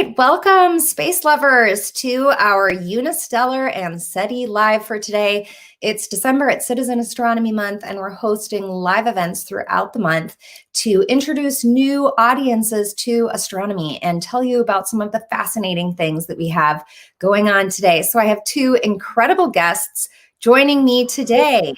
right, welcome space lovers to our Unistellar and SETI Live for today. It's December, it's Citizen Astronomy Month, and we're hosting live events throughout the month to introduce new audiences to astronomy and tell you about some of the fascinating things that we have going on today. So I have two incredible guests joining me today.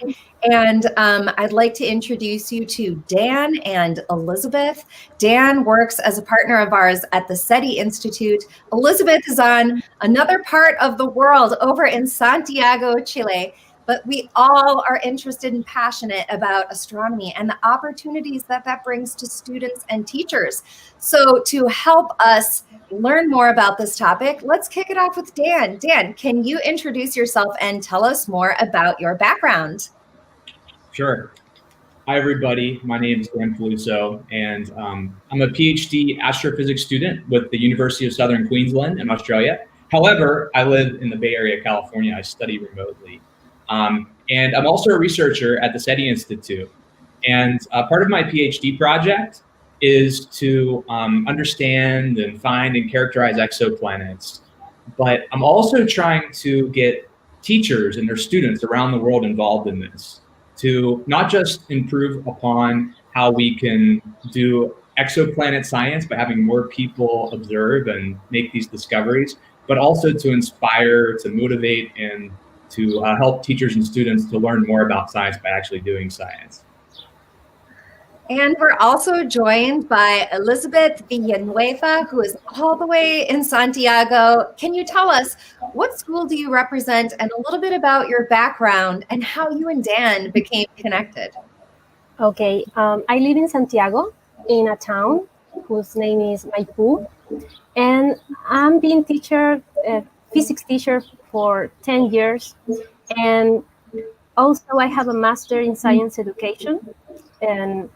And I'd like to introduce you to Dan and Elizabeth. Dan works as a partner of ours at the SETI Institute. Elizabeth is on another part of the world over in Santiago, Chile. But we all are interested and passionate about astronomy and the opportunities that that brings to students and teachers. So to help us learn more about this topic, let's kick it off with Dan. Dan, can you introduce yourself and tell us more about your background? Sure. Hi, everybody. My name is Glen Paluso, and I'm a PhD astrophysics student with the University of Southern Queensland in Australia. However, I live in the Bay Area, California. I study remotely. And I'm also a researcher at the SETI Institute. And part of my PhD project is to understand and find and characterize exoplanets. But I'm also trying to get teachers and their students around the world involved in this, to not just improve upon how we can do exoplanet science by having more people observe and make these discoveries, but also to inspire, to motivate, and to help teachers and students to learn more about science by actually doing science. And we're also joined by Elizabeth Villanueva, who is all the way in Santiago. Can you tell us, what school do you represent and a little bit about your background and how you and Dan became connected? Okay, I live in Santiago, in a town whose name is Maipú, and I'm being physics teacher for 10 years, and also I have a master in science education, and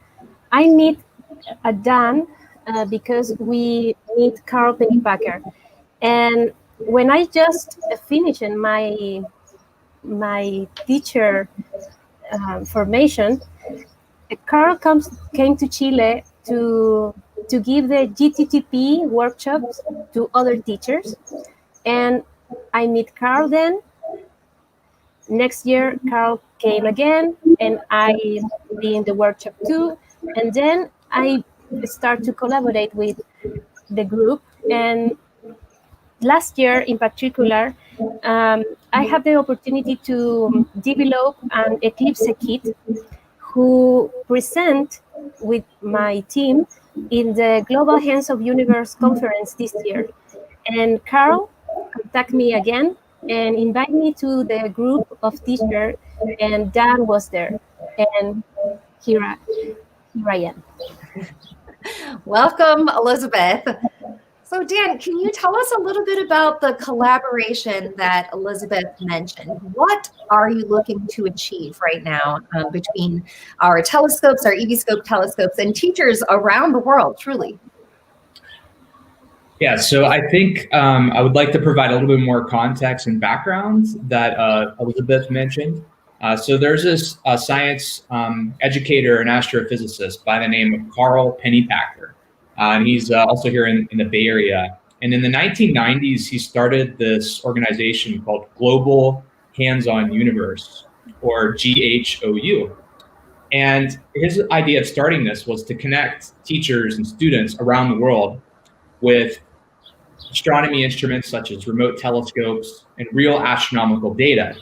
I meet Dan because we meet Carl Pennypacker, and when I just finished my teacher formation, Carl came to Chile to give the GTTP workshops to other teachers, and I meet Carl then. Next year, Carl came again, and I be in the workshop too. And then I start to collaborate with the group. And last year in particular, I had the opportunity to develop an Eclipse kit who present with my team in the Global Hands of Universe conference this year. And Carl contacted me again and invite me to the group of teachers, and Dan was there, and here I am. Welcome, Elizabeth. So Dan, can you tell us a little bit about the collaboration that Elizabeth mentioned? What are you looking to achieve right now between our telescopes, our eVscope telescopes, and teachers around the world, truly? Yeah, so I think I would like to provide a little bit more context and background that Elizabeth mentioned. So there's this science educator and astrophysicist by the name of Carl Pennypacker. And he's also here in the Bay Area. And in the 1990s, he started this organization called Global Hands-On Universe, or GHOU. And his idea of starting this was to connect teachers and students around the world with astronomy instruments such as remote telescopes and real astronomical data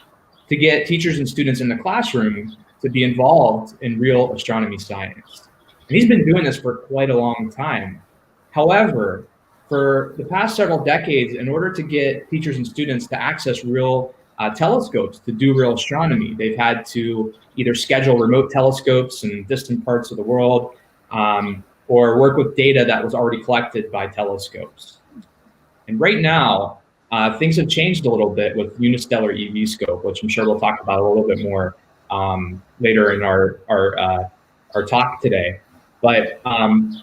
to get teachers and students in the classroom to be involved in real astronomy science. And he's been doing this for quite a long time. However, for the past several decades, in order to get teachers and students to access real telescopes to do real astronomy, they've had to either schedule remote telescopes in distant parts of the world or work with data that was already collected by telescopes. And right now, things have changed a little bit with Unistellar eVscope, which I'm sure we'll talk about a little bit more later in our talk today. But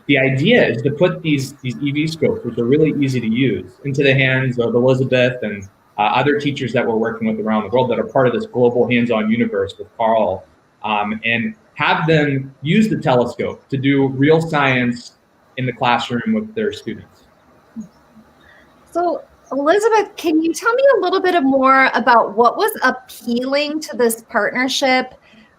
the idea is to put these eVscopes, which are really easy to use, into the hands of Elizabeth and other teachers that we're working with around the world that are part of this global hands-on universe with Carl, and have them use the telescope to do real science in the classroom with their students. So, Elizabeth, can you tell me a little bit more about what was appealing to this partnership?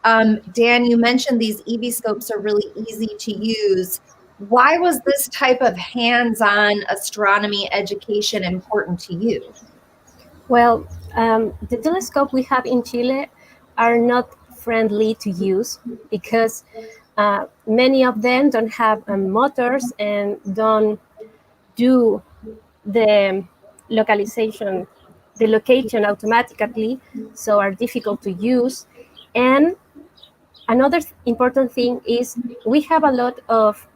Dan, you mentioned these eVscopes are really easy to use. Why was this type of hands-on astronomy education important to you? Well, the telescope we have in Chile are not friendly to use because many of them don't have motors and don't do the localization, the location automatically, so are difficult to use. And another important thing is we have a lot of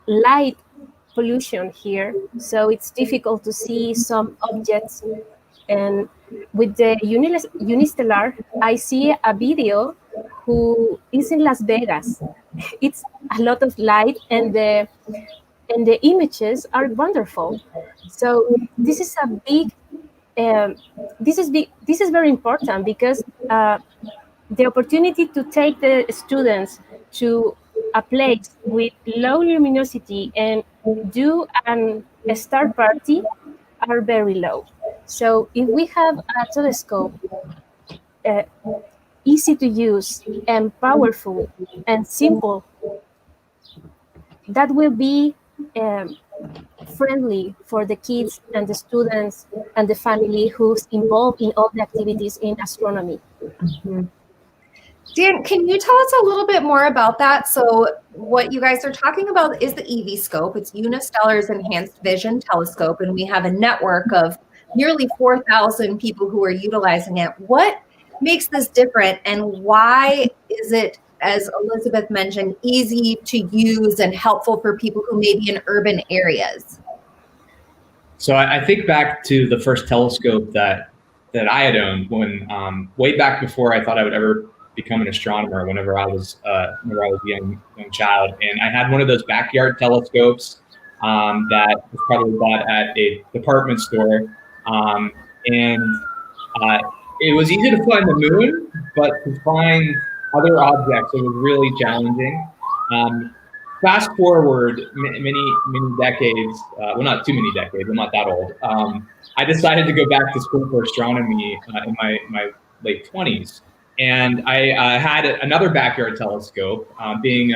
light pollution here, so it's difficult to see some objects. And with the Unistellar, I see a video who is in Las Vegas. It's a lot of light, and the images are wonderful. So this is a big. This is very important because the opportunity to take the students to a place with low luminosity and do a star party are very low. So if we have a telescope easy to use and powerful and simple, that will be friendly for the kids and the students and the family who's involved in all the activities in astronomy. Mm-hmm. Dan, can you tell us a little bit more about that? So what you guys are talking about is the eVscope. It's Unistellar's Enhanced Vision Telescope, and we have a network of nearly 4,000 people who are utilizing it. What makes this different, and why is it, as Elizabeth mentioned, easy to use and helpful for people who may be in urban areas? So I think back to the first telescope that I had owned when way back before I thought I would ever become an astronomer. Whenever I was a young child, and I had one of those backyard telescopes that was probably bought at a department store, and it was easy to find the moon, but to find other objects, it was really challenging. Fast forward many decades, well, not too many decades, I'm not that old. I decided to go back to school for astronomy in my late 20s. And I had another backyard telescope. Being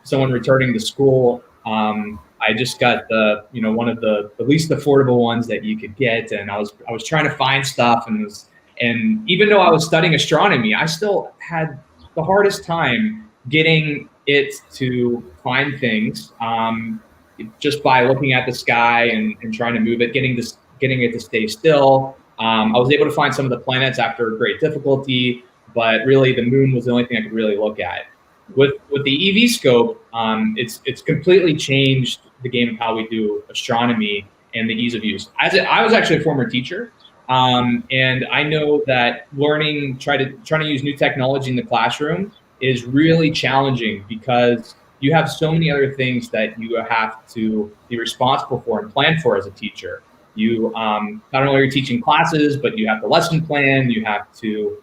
someone returning to school, I just got one of the least affordable ones that you could get, and I was trying to find stuff, and even though I was studying astronomy, I still had the hardest time getting it to find things just by looking at the sky and trying to move it, getting it to stay still. I was able to find some of the planets after great difficulty, but really the moon was the only thing I could really look at. With the eVscope, it's completely changed the game of how we do astronomy and the ease of use. I was actually a former teacher, and I know that trying to use new technology in the classroom is really challenging because you have so many other things that you have to be responsible for and plan for as a teacher. You not only are you teaching classes, but you have the lesson plan, you have to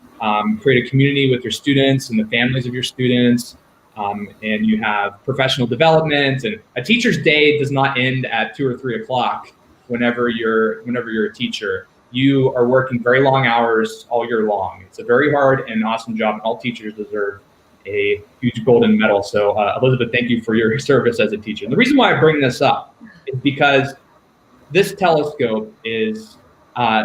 create a community with your students and the families of your students, and you have professional development. And a teacher's day does not end at 2 or 3 o'clock. Whenever you're a teacher, you are working very long hours all year long. It's a very hard and awesome job, and all teachers deserve a huge golden medal. So Elizabeth, thank you for your service as a teacher. And the reason why I bring this up is because this telescope is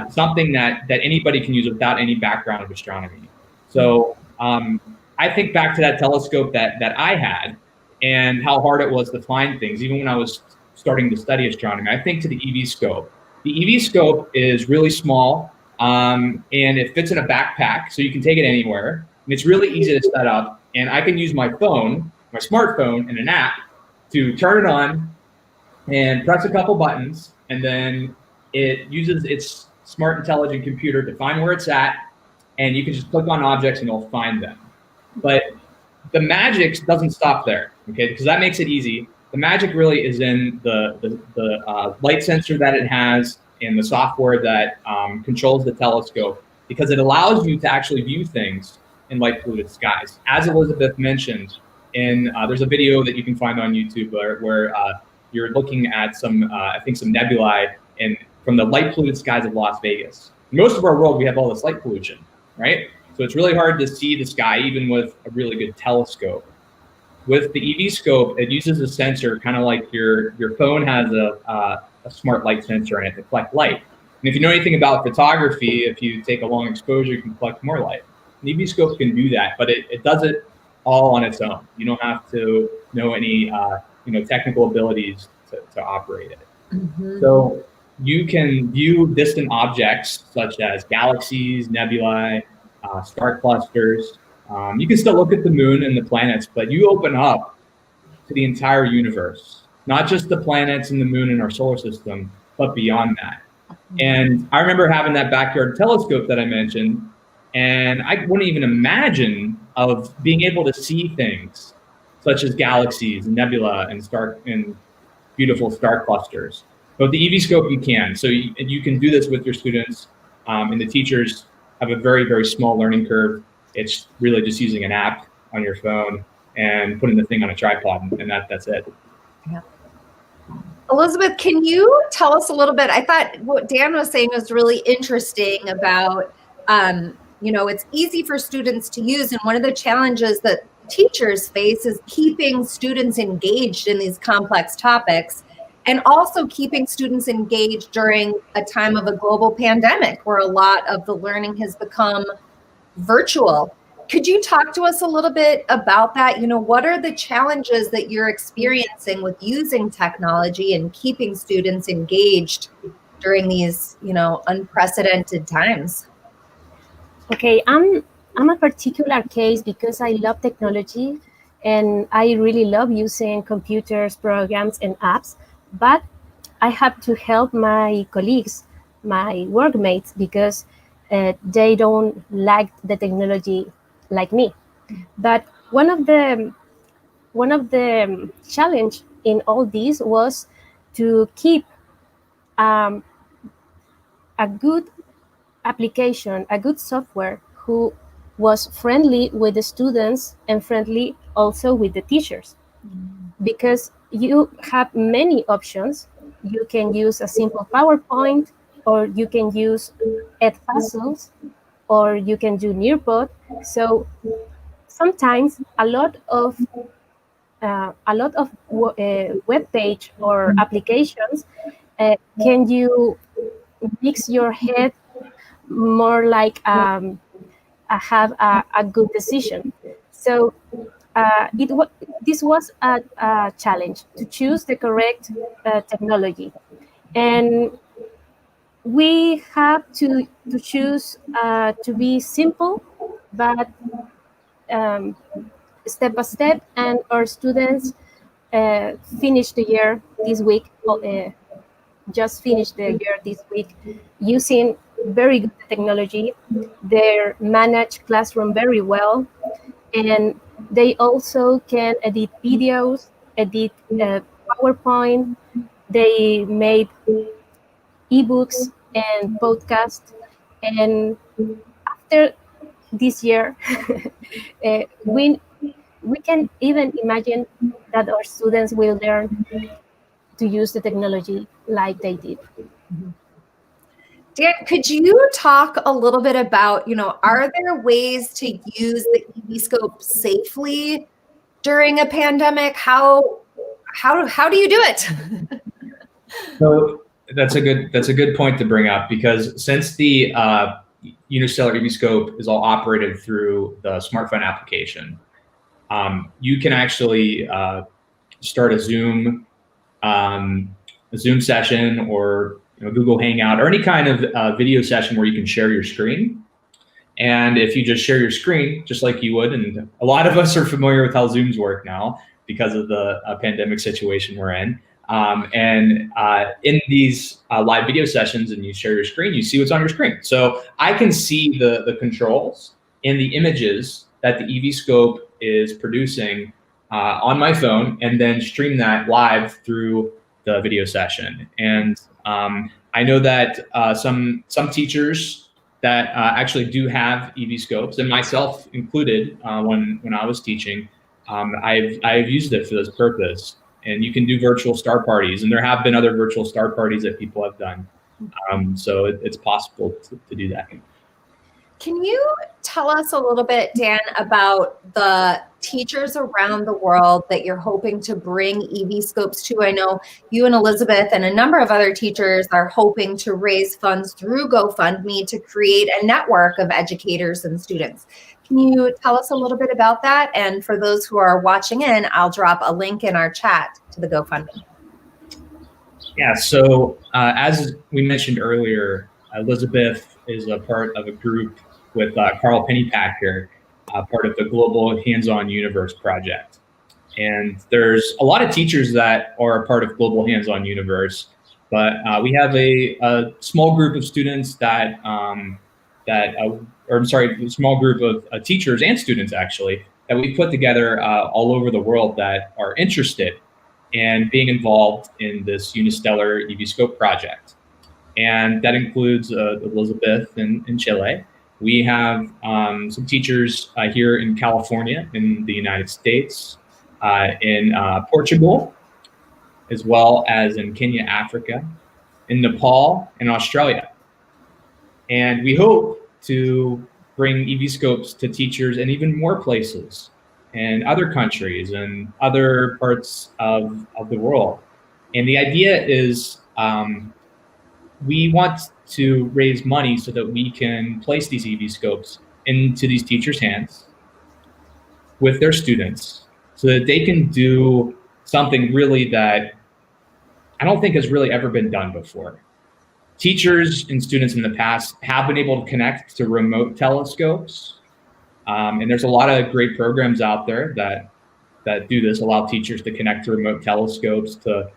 something that anybody can use without any background of astronomy. So I think back to that telescope that I had and how hard it was to find things, even when I was starting to study astronomy. I think to the eVscope. The eVscope is really small, and it fits in a backpack, so you can take it anywhere. And it's really easy to set up. And I can use my phone, my smartphone, and an app to turn it on and press a couple buttons, and then it uses its smart, intelligent computer to find where it's at, and you can just click on objects and you'll find them. But the magic doesn't stop there, okay? Because that makes it easy. The magic really is in the light sensor that it has and the software that controls the telescope, because it allows you to actually view things in light polluted skies. As Elizabeth mentioned, there's a video that you can find on YouTube where you're looking at some nebulae, and from the light polluted skies of Las Vegas. Most of our world, we have all this light pollution, right? So it's really hard to see the sky even with a really good telescope. With the eVscope, it uses a sensor kind of like your phone has a smart light sensor in it to collect light. And if you know anything about photography, if you take a long exposure, you can collect more light. An eVscope can do that, but it does it all on its own. You don't have to know any technical abilities to operate it. Mm-hmm. So you can view distant objects such as galaxies, nebulae, star clusters. You can still look at the moon and the planets, but you open up to the entire universe, not just the planets and the moon in our solar system, but beyond that. And I remember having that backyard telescope that I mentioned, and I wouldn't even imagine of being able to see things such as galaxies and nebula and beautiful star clusters. But with the eVscope, you can. So you can do this with your students, and the teachers have a very, very small learning curve. It's really just using an app on your phone and putting the thing on a tripod, and that's it. Yeah. Elizabeth, can you tell us a little bit? I thought what Dan was saying was really interesting about, it's easy for students to use. And one of the challenges that teachers face is keeping students engaged in these complex topics, and also keeping students engaged during a time of a global pandemic where a lot of the learning has become virtual. Could you talk to us a little bit about that? What are the challenges that you're experiencing with using technology and keeping students engaged during these, unprecedented times? Okay, I'm a particular case because I love technology and I really love using computers, programs, and apps, but I have to help my colleagues, my workmates, because they don't like the technology like me. But one of the challenge in all this was to keep a good application, a good software who was friendly with the students and friendly also with the teachers. Because you have many options. You can use a simple PowerPoint, or you can use eVscope, or you can do Nearpod. So sometimes a lot of web page or applications can you mix your head more like have a good decision. So this was a challenge to choose the correct technology, and we have to choose to be simple, but step by step. And our students finished the year this week. Just finished the year this week using very good technology. They manage classroom very well, and they also can edit videos, edit PowerPoint. They made ebooks and podcasts. And after this year, we can even imagine that our students will learn to use the technology like they did. Dan, could you talk a little bit about, are there ways to use the eVscope safely during a pandemic? How do you do it? So that's a good point to bring up, because since the Unistellar eVscope is all operated through the smartphone application, you can actually start a Zoom session, or Google Hangout, or any kind of video session where you can share your screen. And if you just share your screen, just like you would, and a lot of us are familiar with how Zooms work now because of the pandemic situation we're in. In these live video sessions, and you share your screen, you see what's on your screen. So I can see the controls and the images that the eVscope is producing on my phone, and then stream that live through the video session. And I know that some teachers that actually do have eVscopes, and myself included, when I was teaching, I've used it for this purpose. And you can do virtual star parties, and there have been other virtual star parties that people have done. So it's possible to do that. Can you tell us a little bit, Dan, about the teachers around the world that you're hoping to bring eVscopes to? I know you and Elizabeth and a number of other teachers are hoping to raise funds through GoFundMe to create a network of educators and students. Can you tell us a little bit about that? And for those who are watching in, I'll drop a link in our chat to the GoFundMe. Yeah, so as we mentioned earlier, Elizabeth is a part of a group with Carl Pennypacker, part of the Global Hands-On Universe project. And there's a lot of teachers that are a part of Global Hands-On Universe, but we have a small group of students a small group of teachers and students actually, that we put together all over the world that are interested in being involved in this Unistellar eVscope project. And that includes Elizabeth in Chile. We have some teachers here in California, in the United States, in Portugal, as well as in Kenya, Africa, in Nepal, and Australia. And we hope to bring eVscopes to teachers in even more places, in other countries and other parts of the world. And the idea is we want to raise money so that we can place these eVscopes into these teachers' hands with their students so that they can do something really that I don't think has really ever been done before. Teachers and students in the past have been able to connect to remote telescopes. And there's a lot of great programs out there that do this, allow teachers to connect to remote telescopes, to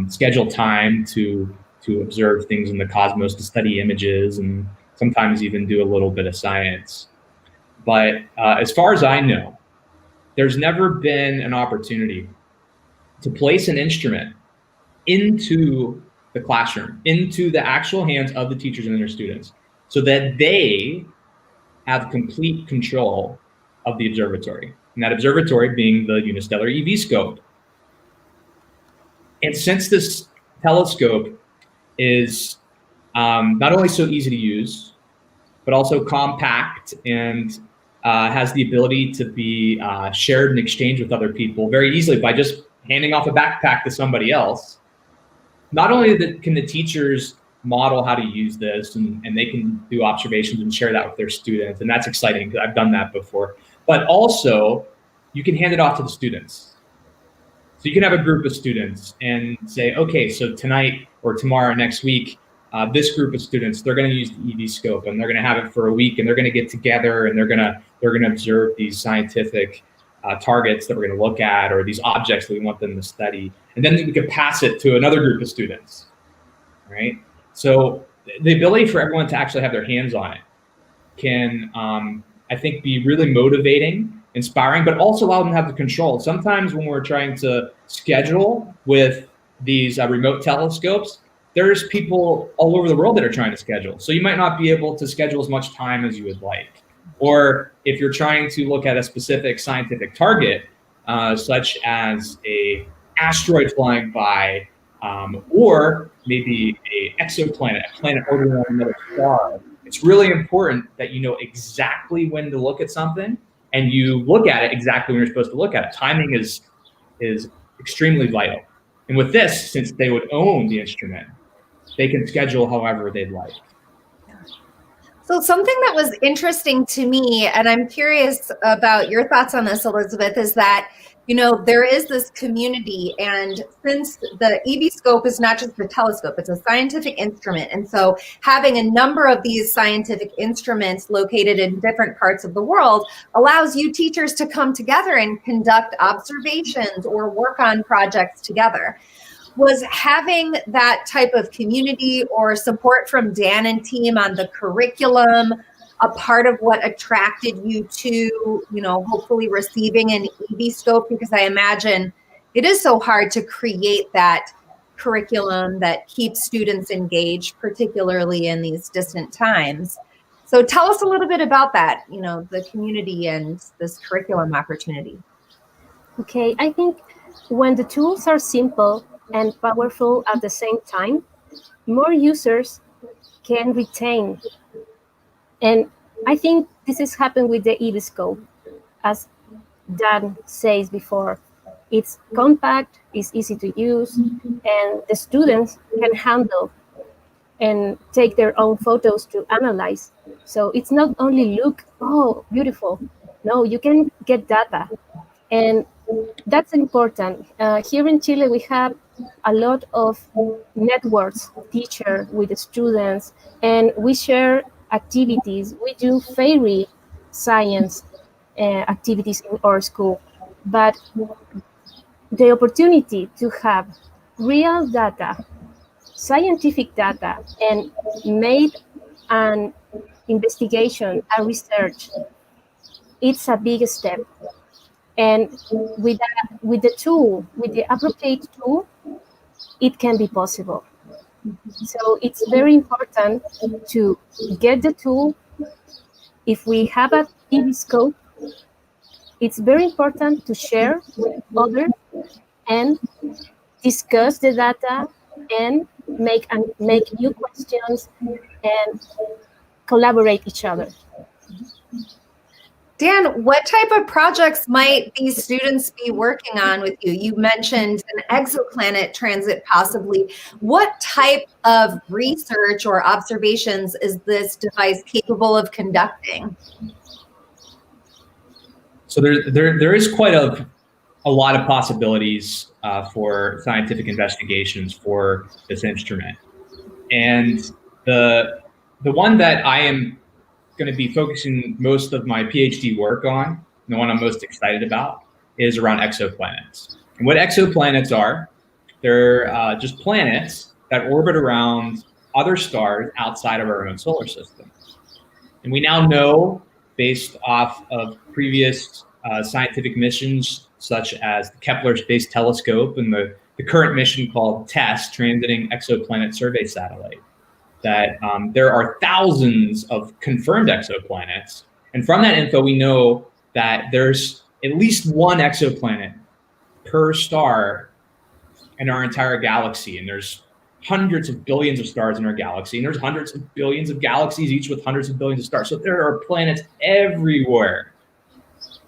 schedule time to observe things in the cosmos, to study images, and sometimes even do a little bit of science. But as far as I know, there's never been an opportunity to place an instrument into the classroom, into the actual hands of the teachers and their students, so that they have complete control of the observatory. And that observatory being the Unistellar eVscope. And since this telescope is not only so easy to use, but also compact and has the ability to be shared and exchanged with other people very easily by just handing off a backpack to somebody else, not only can the teachers model how to use this and they can do observations and share that with their students, and that's exciting because I've done that before, but also you can hand it off to the students. So you can have a group of students and say, okay, so tonight or tomorrow, next week, this group of students, they're going to use the eVscope and they're going to have it for a week and they're going to get together and they're going to observe these scientific targets that we're going to look at, or these objects that we want them to study. And then we could pass it to another group of students, right? So the ability for everyone to actually have their hands on it can, I think, be really motivating, inspiring, but also allow them to have the control. Sometimes when we're trying to schedule with these remote telescopes, there's people all over the world that are trying to schedule. So you might not be able to schedule as much time as you would like. Or if you're trying to look at a specific scientific target, such as a asteroid flying by, or maybe a exoplanet, a planet orbiting around another star, it's really important that you know exactly when to look at something and you look at it exactly when you're supposed to look at it. Timing is extremely vital. And with this, since they would own the instrument, they can schedule however they'd like. So something that was interesting to me, and I'm curious about your thoughts on this, Elizabeth, is that, you know, there is this community, and since the eVscope is not just a telescope, it's a scientific instrument. And so having a number of these scientific instruments located in different parts of the world allows you teachers to come together and conduct observations or work on projects together. Was having that type of community or support from Dan and team on the curriculum a part of what attracted you to, you know, hopefully receiving an eVscope? Because I imagine it is so hard to create that curriculum that keeps students engaged, particularly in these distant times. So tell us a little bit about that, you know, the community and this curriculum opportunity. Okay, I think when the tools are simple and powerful at the same time, more users can retain. And I think this has happened with the eVscope, as Dan says before. It's compact, it's easy to use, and the students can handle and take their own photos to analyze. So it's not only look, oh, beautiful. No, you can get data. And that's important. Here in Chile, we have a lot of networks, teacher with the students, and we share activities. We do fairy science activities in our school. But the opportunity to have real data, scientific data, and made an investigation, a research, it's a big step. And with the tool, with the appropriate tool, it can be possible. So it's very important to get the tool. If we have a eVscope, it's very important to share with others and discuss the data and make new questions and collaborate each other. Dan, what type of projects might these students be working on with you? You mentioned an exoplanet transit possibly. What type of research or observations is this device capable of conducting? So there is quite a lot of possibilities for scientific investigations for this instrument. And the one that I am going to be focusing most of my PhD work on, the one I'm most excited about, is around exoplanets. And what exoplanets are, they're just planets that orbit around other stars outside of our own solar system. And we now know, based off of previous scientific missions, such as the Kepler Space Telescope and the current mission called TESS, Transiting Exoplanet Survey Satellite, that there are thousands of confirmed exoplanets. And from that info, we know that there's at least one exoplanet per star in our entire galaxy. And there's hundreds of billions of stars in our galaxy. And there's hundreds of billions of galaxies, each with hundreds of billions of stars. So there are planets everywhere.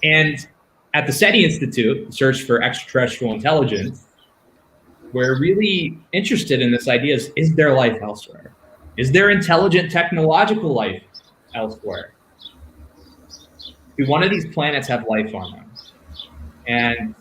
And at the SETI Institute, Search for Extraterrestrial Intelligence, we're really interested in this idea: is there life elsewhere? Is there intelligent technological life elsewhere? Do one of these planets have life on them? And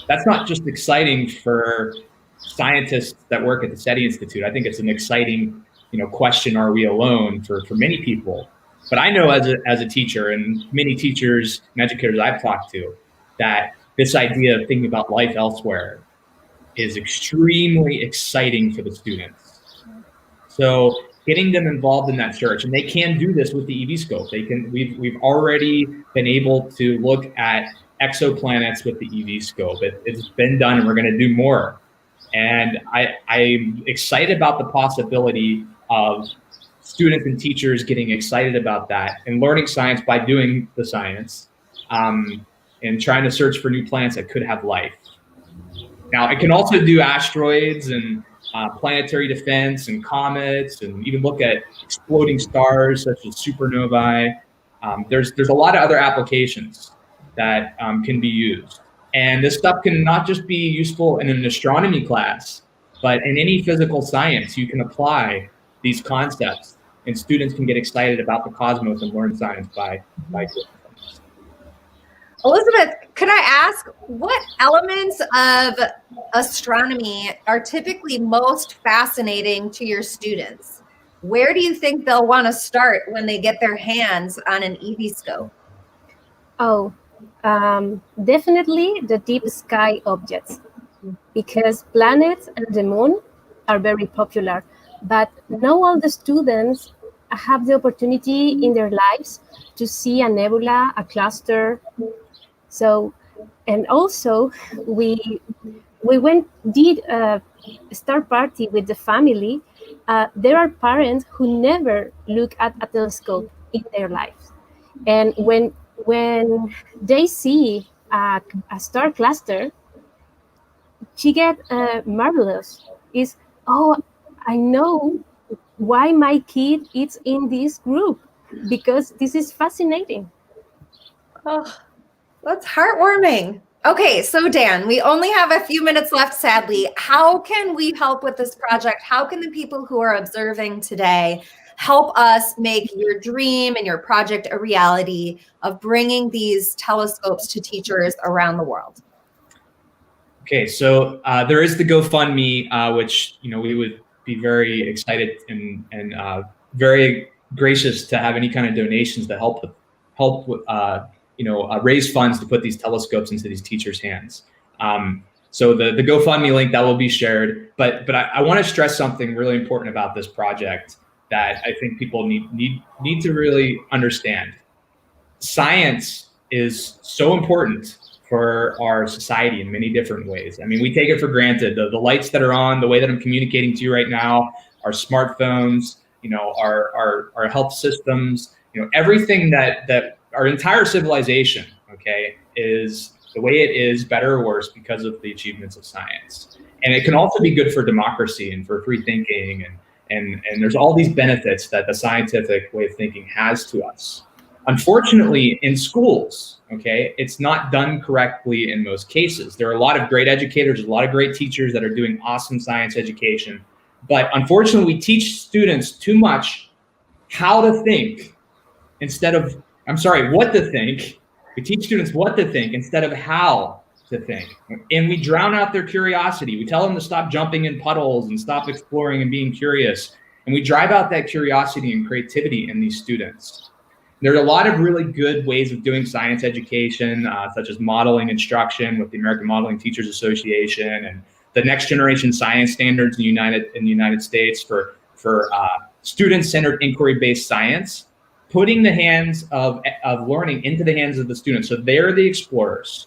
that's not just exciting for scientists that work at the SETI Institute. I think it's an exciting, question. Are we alone for many people? But I know as a teacher, and many teachers and educators I've talked to, that this idea of thinking about life elsewhere is extremely exciting for the students. So getting them involved in that search, and they can do this with the eVscope. We've already been able to look at exoplanets with the eVscope. It's been done, and we're going to do more. And I'm excited about the possibility of students and teachers getting excited about that and learning science by doing the science, and trying to search for new planets that could have life. Now, it can also do asteroids and planetary defense and comets, and even look at exploding stars such as supernovae. There's a lot of other applications that can be used. And this stuff can not just be useful in an astronomy class, but in any physical science. You can apply these concepts, and students can get excited about the cosmos and learn science by doing this. Elizabeth, could I ask, what elements of astronomy are typically most fascinating to your students? Where do you think they'll want to start when they get their hands on an eVscope? Oh, definitely the deep sky objects, because planets and the moon are very popular, but not all the students have the opportunity in their lives to see a nebula, a cluster. So, and also we did a star party with the family. There are parents who never look at a telescope in their lives, and when they see a star cluster, she get marvelous. Is, oh, I know why my kid is in this group, because this is fascinating. Oh, that's heartwarming. Okay, so Dan, we only have a few minutes left, sadly. How can we help with this project? How can the people who are observing today help us make your dream and your project a reality of bringing these telescopes to teachers around the world? Okay, so there is the GoFundMe, which we would be very excited and very gracious to have any kind of donations to help with raise funds to put these telescopes into these teachers' hands. So the GoFundMe link that will be shared, but I want to stress something really important about this project that I think people need to really understand. Science is so important for our society in many different ways. I mean, we take it for granted. The lights that are on, the way that I'm communicating to you right now, our smartphones, our health systems, everything that our entire civilization, okay, is the way it is, better or worse, because of the achievements of science. And it can also be good for democracy and for free thinking, and there's all these benefits that the scientific way of thinking has to us. Unfortunately, in schools, okay, it's not done correctly in most cases. There are a lot of great educators, a lot of great teachers that are doing awesome science education. But unfortunately, we teach students too much how to think instead of, what to think. We teach students what to think instead of how to think. And we drown out their curiosity. We tell them to stop jumping in puddles and stop exploring and being curious. And we drive out that curiosity and creativity in these students. There are a lot of really good ways of doing science education, such as modeling instruction with the American Modeling Teachers Association and the next generation science standards in the United States for student-centered inquiry-based science, putting the hands of learning into the hands of the students. So they're the explorers,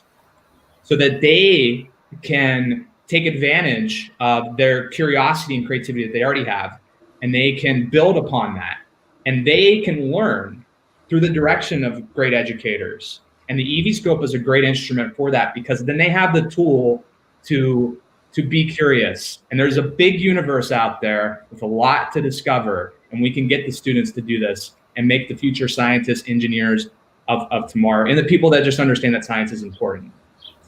so that they can take advantage of their curiosity and creativity that they already have, and they can build upon that, and they can learn through the direction of great educators. And the eVscope is a great instrument for that, because then they have the tool to be curious. And there's a big universe out there with a lot to discover, and we can get the students to do this and make the future scientists, engineers of tomorrow, and the people that just understand that science is important.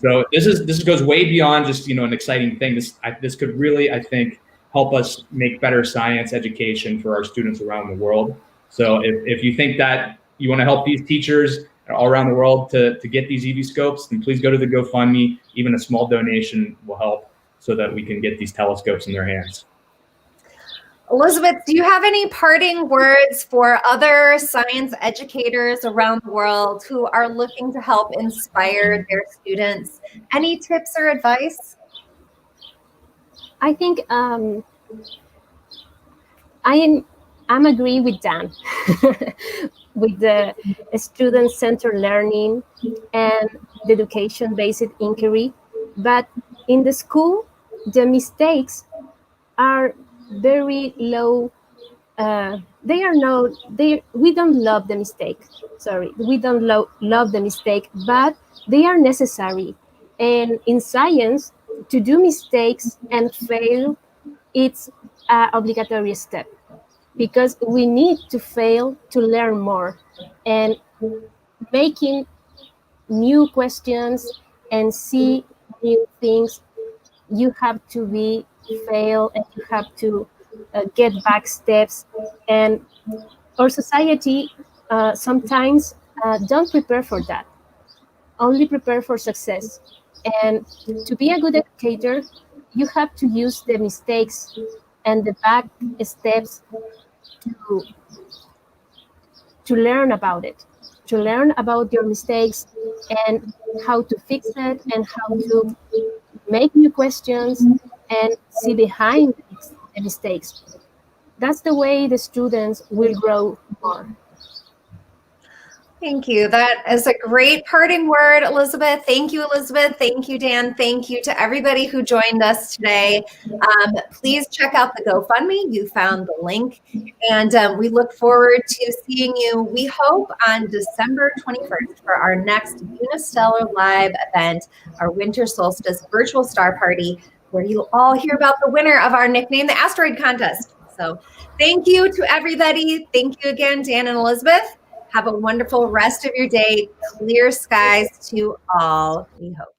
So this goes way beyond just an exciting thing. This could really, I think, help us make better science education for our students around the world. So if you think that you want to help these teachers all around the world to get these eVscopes, then please go to the GoFundMe. Even a small donation will help so that we can get these telescopes in their hands. Elizabeth, do you have any parting words for other science educators around the world who are looking to help inspire their students? Any tips or advice? I think I'm agree with Dan with the student-centered learning and the education-based inquiry. But in the school, the mistakes are very low. We don't love the mistake. Sorry, we don't love the mistake, but they are necessary. And in science, to do mistakes and fail, it's an obligatory step, because we need to fail to learn more. And making new questions and see new things, you have to fail, and you have to get back steps. And our society sometimes don't prepare for that, only prepare for success. And to be a good educator, you have to use the mistakes and the back steps to learn about it, to learn about your mistakes and how to fix it, and how to make new questions and see behind the mistakes. That's the way the students will grow more. Thank you. That is a great parting word, Elizabeth. Thank you, Elizabeth. Thank you, Dan. Thank you to everybody who joined us today. Please check out the GoFundMe. You found the link. And we look forward to seeing you, we hope, on December 21st for our next Unistellar Live event, our winter solstice virtual star party, where you'll all hear about the winner of our Nickname the Asteroid contest. So thank you to everybody. Thank you again, Dan and Elizabeth. Have a wonderful rest of your day. Clear skies to all, we hope.